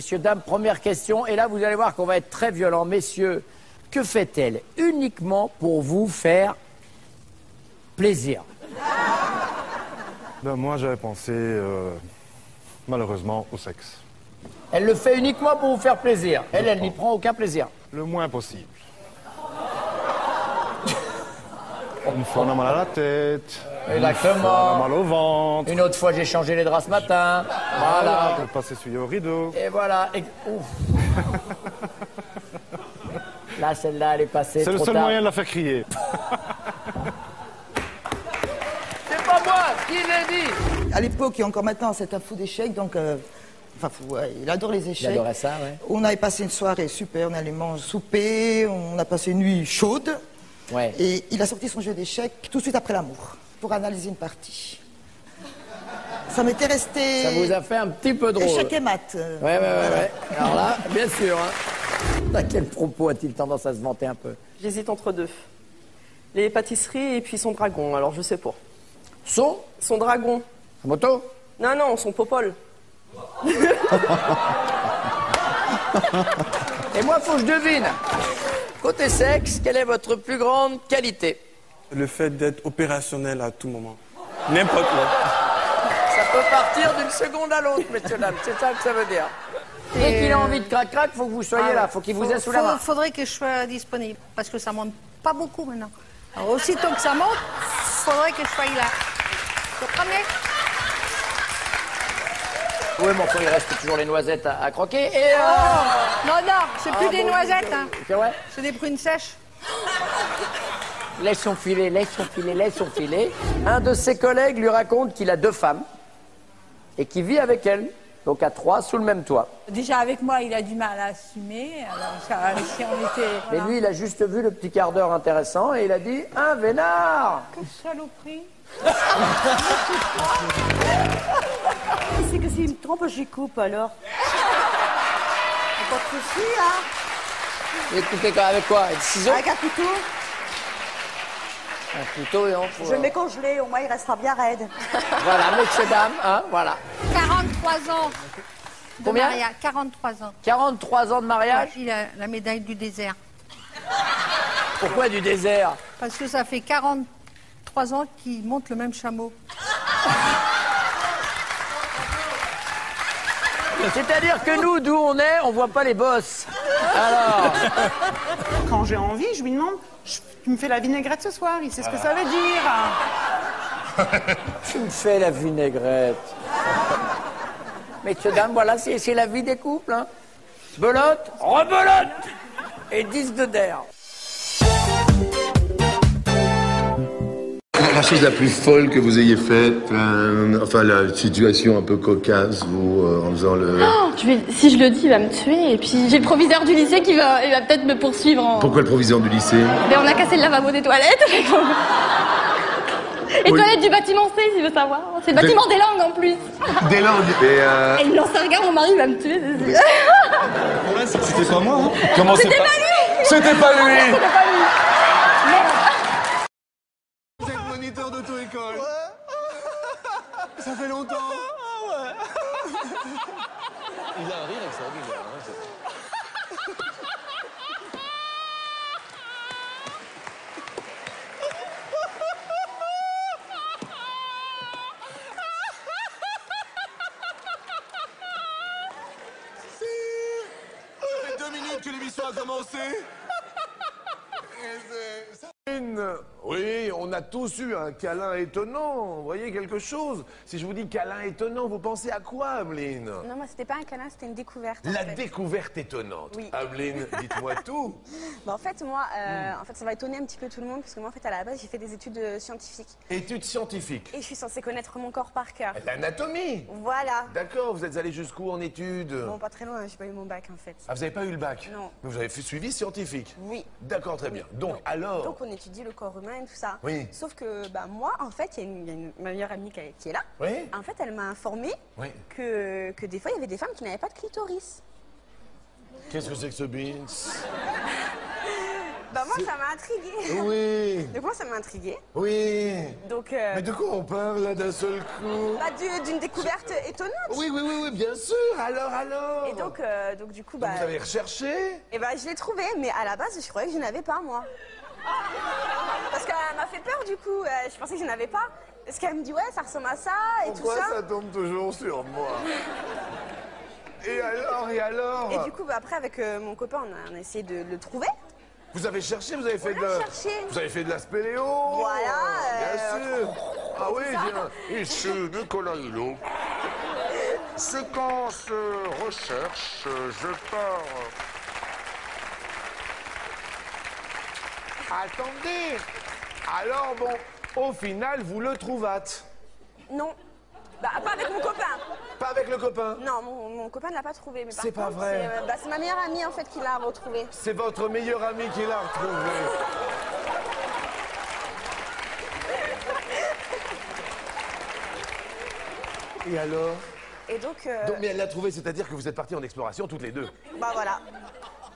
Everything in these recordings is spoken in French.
messieurs, dames, première question. Et là, vous allez voir qu'on va être très violent. Messieurs, que fait-elle uniquement pour vous faire plaisir? Ben, moi, j'avais pensé, malheureusement, au sexe. Elle le fait uniquement pour vous faire plaisir. Elle n'y prend aucun plaisir. Le moins possible. Une fois, on a mal à la tête. Exactement. Une fois, on a mal au ventre. Une autre fois, j'ai changé les draps ce matin. Voilà. On peut pas s'essuyer au rideau. Et voilà. Ouf. Là, celle-là, elle est passée. C'est le seul moyen de la faire crier. C'est pas moi qui l'ai dit. À l'époque et encore maintenant, c'est un fou d'échecs, donc... Enfin, fou, ouais, il adore les échecs. Il adorait ça, ouais. On avait passé une soirée super, on allait manger, souper, on a passé une nuit chaude. Ouais. Et il a sorti son jeu d'échecs tout de suite après l'amour, pour analyser une partie. Ça m'était resté... Ça vous a fait un petit peu drôle. Échec et mat. Ouais. Alors là, bien sûr. Hein. À quel propos a-t-il tendance à se vanter un peu? J'hésite entre deux. Les pâtisseries et puis son dragon, alors je sais pas. Son dragon. moto? Non, son popole. Et moi, faut que je devine. Côté sexe, quelle est votre plus grande qualité? Le fait d'être opérationnel à tout moment. N'importe quoi. Ça peut partir d'une seconde à l'autre, messieurs, dames. C'est ça que ça veut dire. Dès qu'il a envie de crac-crac, faut que vous soyez là. Faut qu'il vous ait sous la main. Faudrait que je sois disponible, parce que ça monte pas beaucoup maintenant. Alors, aussitôt que ça monte, faudrait que je sois là. Vous comprenez? Oui, mais enfin, il reste toujours les noisettes à croquer. Et Non, c'est plus des noisettes, hein. C'est vrai? C'est des prunes sèches. Laisse son filet. Un de ses collègues lui raconte qu'il a 2 femmes et qu'il vit avec elles, donc à 3, sous le même toit. Déjà, avec moi, il a du mal à assumer. Alors, si on était... Mais voilà. lui, il a juste vu le petit quart d'heure intéressant et il a dit « Un vénard !» Quelle saloperie. C'est que s'il me trompe, j'y coupe alors. Pas de soucis, hein. Et coupé avec quoi? Avec des ciseaux? Avec un couteau. Un couteau et on faut... Je le mets congelé, au moins il restera bien raide. Voilà, messieurs, dames, hein, voilà. 43 ans. De Combien? mariage, 43 ans. 43 ans de mariage? Ouais, il a la médaille du désert. Pourquoi du désert? Parce que ça fait 43 ans qu'il monte le même chameau. C'est-à-dire que nous, d'où on est, on voit pas les bosses. Alors... Quand j'ai envie, je lui demande, tu me fais la vinaigrette ce soir, il sait ce que ça veut dire. Tu me fais la vinaigrette. Messieurs, dames, voilà, c'est la vie des couples. Hein. Belote, rebelote et 10 de der. La chose la plus folle que vous ayez faite, enfin la situation un peu cocasse, vous, en faisant le... Oh, si je le dis, il va me tuer. Et puis j'ai le proviseur du lycée qui va peut-être me poursuivre en... Pourquoi le proviseur du lycée? Ben, on a cassé le lavabo des toilettes. Et Oui. toilettes du bâtiment C, s'il veut savoir. C'est le bâtiment des langues en plus. Des langues. Et il me lance un regard, mon mari va me tuer. C'était pas moi, hein. Comment C'était pas lui. C'était pas lui. C'était pas lui. Vous êtes moniteur d'auto-école. Ouais. Ça fait longtemps. Ouais. Il a un rire extraordinaire. Hein, Ça fait 2 minutes que l'émission a commencé. Oui, on a tous eu un câlin étonnant. Vous voyez quelque chose? Si je vous dis câlin étonnant, vous pensez à quoi, Ameline? Non, moi, c'était pas un câlin, c'était une découverte. La découverte étonnante. Oui. Ameline, dites-moi tout. Bah, en fait, moi, en fait, ça va étonner un petit peu tout le monde, parce que moi, en fait, à la base, j'ai fait des études scientifiques. Études scientifiques. Et je suis censée connaître mon corps par cœur. L'anatomie. Voilà. D'accord, vous êtes allé jusqu'où en études? Bon, pas très loin, j'ai pas eu mon bac, en fait. Ah, vous n'avez pas eu le bac? Non. Mais vous avez fait suivi scientifique? Oui. D'accord, très bien. Donc, alors? Donc, on étudie le corps humain et tout ça. Oui. Sauf que, bah, moi, en fait, il y a ma meilleure amie qui est là. Oui. En fait, elle m'a informé Oui. que des fois, il y avait des femmes qui n'avaient pas de clitoris. Qu'est-ce que c'est que ce beans? Bah, moi, ça m'a intriguée. Oui. Donc moi, ça m'a intriguée. Oui. Donc, Mais de quoi on parle là d'un seul coup? bah, d'une découverte étonnante. Oui, bien sûr. Alors. Et donc du coup, Donc bah... vous avez recherché? Et bah, je l'ai trouvée, mais à la base, je croyais que je n'avais pas, moi. Parce qu'elle m'a fait peur, du coup. Je pensais que je n'avais pas. Parce qu'elle me dit, ouais, ça ressemble à ça et Pourquoi tout ça. ça tombe toujours sur moi? Et alors? Et du coup, bah, après, avec mon copain, on a essayé de le trouver. Vous avez cherché, vous avez fait cherché. Vous avez fait de la spéléo? Voilà. Bien sûr. Ah oui, ça. bien. Ici Nicolas Hulot. Séquence recherche, je pars. Attendez. Alors bon, au final, vous le trouvâtes? Non. Bah, pas avec mon copain. Pas avec le copain? Non, mon copain ne l'a pas trouvé. Mais par C'est pas contre, vrai. c'est ma meilleure amie, en fait, qui l'a retrouvé. C'est votre meilleur ami qui l'a retrouvé. Et alors? Et donc, Mais elle l'a trouvé, c'est-à-dire que vous êtes partis en exploration toutes les deux. bah voilà.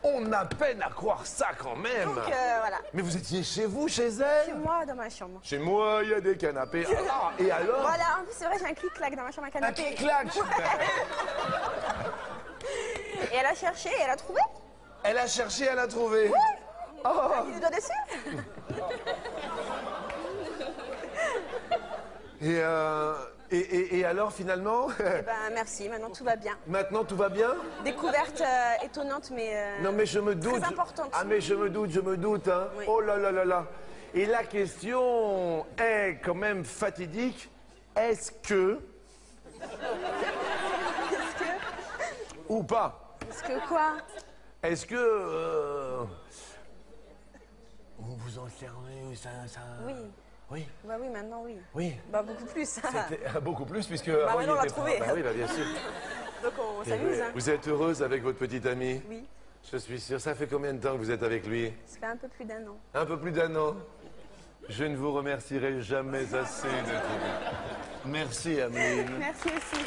On a peine à croire ça quand même. Donc, voilà. Mais vous étiez chez vous, chez elle? Chez moi, dans ma chambre. Chez moi, il y a des canapés. Ah, et alors? Voilà, en plus, c'est vrai, j'ai un clic-clac dans ma chambre à Un canapé. clic-clac. Et elle a cherché et elle a trouvé. Elle a cherché, elle a trouvé. Oh. Il doit dessus. Et alors, finalement? Eh ben, merci, maintenant tout va bien. Maintenant, tout va bien? Découverte étonnante, mais... Non, mais je me doute. Très importante. Ah, mais je me doute, hein. Oui. Oh là là là là. Et la question est quand même fatidique. Est-ce que... Ou pas? Est-ce que quoi? Est-ce que... Vous vous en servez, ça... Oui. Oui. Bah oui, maintenant oui. Oui. Bah beaucoup plus. C'était beaucoup plus, puisque... Bah avant, maintenant, on il l'a était trouvé. Bah oui, bah bien sûr. Donc on s'amuse. Hein. Vous êtes heureuse avec votre petite amie? Oui. Je suis sûr. Ça fait combien de temps que vous êtes avec lui? Ça fait un peu plus d'1 an. Un peu plus d'1 an. Je ne vous remercierai jamais assez de tout. Merci, Ameline. Merci aussi.